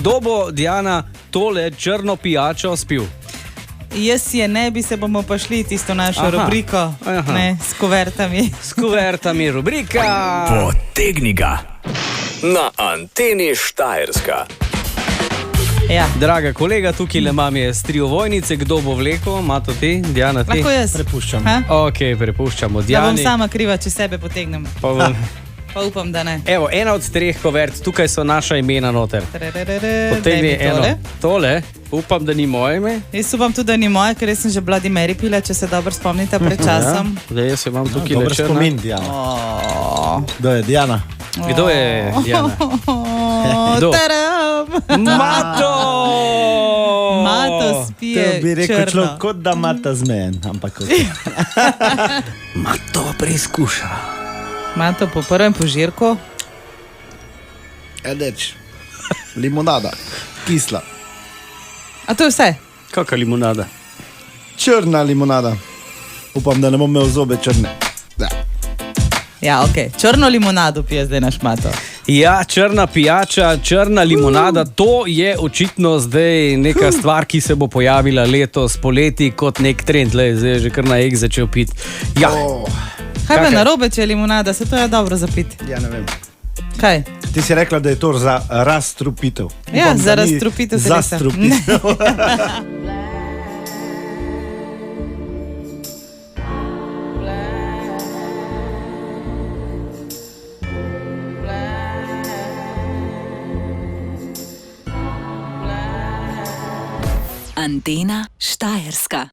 Kdo bo, Diana, tole črno pijačo spil? Jaz je ne bi, se bomo pa šli tisto našo rubriko. Ne, s kuvertami. S kuvertami rubrika. Potegni ga. Na anteni Štajerska. Ja. Draga kolega, tukaj le imam je 3 ovojnice. Kdo bo vlekel? Mato ti, Diana ti? Lahko jaz. Prepuščam. Ok, prepuščamo Da Diani. bom sama kriva, če sebe potegnem. Pa upam, da ne. Evo, ena od 3 kovert, tukaj so naša imena noter. Potem je eno. Tole, upam, da ni moje ime. Jaz upam tudi, da ni moje, ker jaz sem že Bloody Mary pila, če se dobro spomnite pred časom. Zdaj jaz imam tukaj Dober le črna. spomin, Diana. Kdo je Diana? Kdo je Diana? Kdo? Taram! Mato! Mato To spije bi rekel črno. človek, kot da mata zmen, ampak Mato preizkuša. Mato po prvem požirku. Edeč, limonada, kisla, A to je vse? Kakva limonada? črna limonada. Upam, da ne bom imel zobe črne. Da. Ja, ok. Črno limonado pije zdaj naš Mato. Ja, črna pijača, črna limonada, to je očitno zdaj neka stvar, ki se bo pojavila letos poleti kot nek trend. Lej, zdaj je že kar na ek začel piti. Ja, Kaj pa Kakaj? narobe, če je limonada? Se to je dobro za piti. Ja, ne vem. Kaj? Ti si rekla, da je to za razstrupitev. Ja, Upam, za da ni razstrupitev telesa. Zastrupitev. Antena Štajerska.